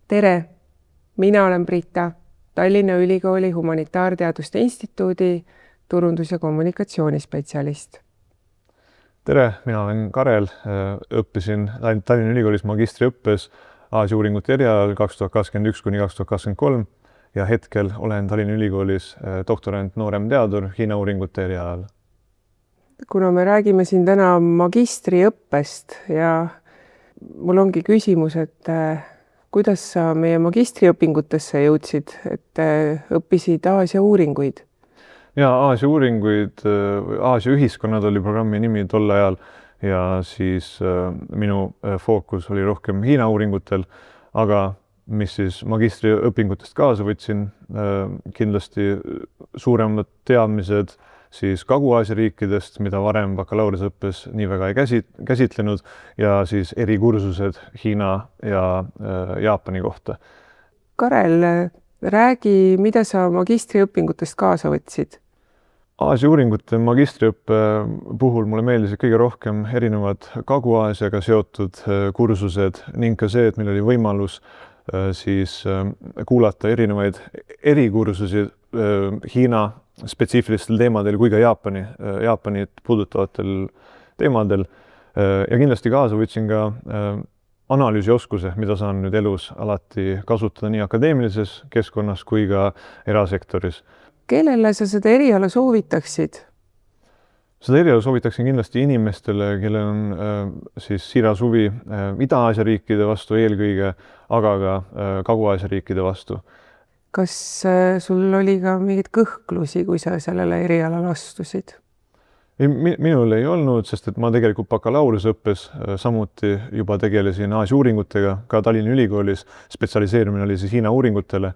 Tere! Mina olen Brita, Tallinna Ülikooli Humanitaarteaduste Instituudi turundus- ja kommunikatsioonispetsialist. Tere, mina olen Karel, õppisin Tallinna Ülikoolis magistriõppes Aasia uuringute erialal 2021 kuni 2023 ja hetkel olen Tallinna Ülikoolis doktorant nooremteadur Hiina uuringute erialal. Kuna me räägime siin täna magistriõppest ja mul ongi küsimus, et kuidas sa meie magistriõpingutesse jõudsid, et õppisid Aasia uuringuid? Ja Aasia uuringuid, Aasia ühiskonnad oli programmi nimi tol ajal ja siis minu fookus oli rohkem Hiina uuringutel, aga mis siis magistriõpingutest kaasa võtsin, kindlasti suuremad teadmised siis Kagu-Aasia riikidest, mida varem bakalaureuseõppes nii väga ei käsitlenud ja siis erikursused Hiina ja Jaapani kohta. Karel, räägi, mida sa magistriõpingutest kaasa võtsid? Aasia uuringute magistriõppe puhul mulle meeldisid kõige rohkem erinevad Kagu-Aasiaga seotud kursused ning ka see, et meil oli võimalus siis kuulata erinevaid erikursusi Hiina spetsiifilistel teemadel kui ka Jaapanit puudutavatel teemadel ja kindlasti kaasa võtsin ka analüüsioskuse, mida saan nüüd elus alati kasutada nii akadeemilises keskkonnas kui ka erasektoris. Kellele sa seda eriala soovitaksid? Seda eriala soovitaksin kindlasti inimestele, kellel on siis siiras huvi Ida-Aasia riikide vastu eelkõige, aga ka Kagu-Aasia riikide vastu. Kas sul oli ka mingeid kõhklusi, kui sa sellele erialale astusid? Minul ei olnud, sest et ma tegelikult bakalaureuseõppes samuti juba tegelesin Aasia uuringutega, ka Tallinna Ülikoolis spetsialiseerumine oli siis Hiina uuringutele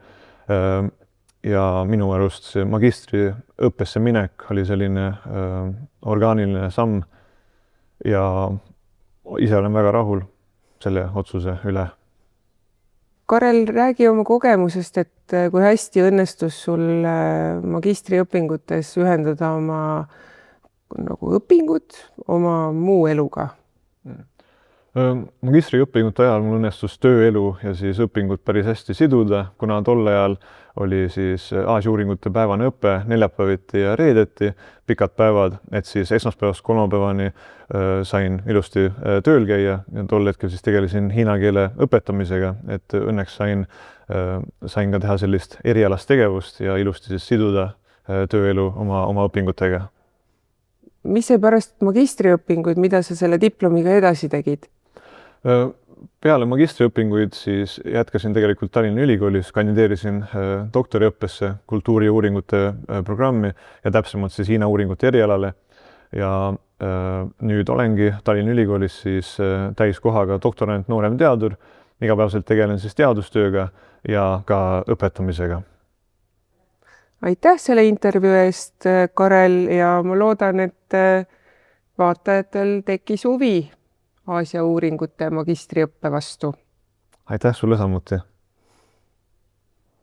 ja minu arust see magistriõppesse minek oli selline orgaaniline samm ja ise olen väga rahul selle otsuse üle. Karel, räägi oma kogemusest, et kui hästi õnnestus sul magistriõpingutes ühendada oma õpingud oma muu eluga? Magistriõpingute ajal mul õnnestus tööelu ja siis õpingud päris hästi siduda, kuna tol ajal oli siis Aasia uuringute päevane õpe neljapäeviti ja reedeti, pikad päevad, et siis esmaspäevast kolmapäevani sain ilusti tööl käia ja tol hetkel siis tegelesin hiina keele õpetamisega, et õnneks sain ka teha sellist erialast tegevust ja ilusti siis siduda tööelu oma õpingutega. Mis see pärast magistriõpinguid, mida sa selle diplomiga edasi tegid? Peale magistriõpinguid siis jätkasin tegelikult Tallinna Ülikoolis, kandideerisin doktoriõppesse kultuuriuuringute programmi ja täpsemalt siis Hiina uuringute erialale ja nüüd olengi Tallinna Ülikoolis siis täiskohaga doktorant nooremteadur, igapäevaselt tegelen siis teadustööga ja ka õpetamisega. Aitäh selle intervjuu eest, Karel, ja ma loodan, et vaatajatel tekkis huvi Aasia uuringute magistriõppe vastu. Aitäh sulle samuti!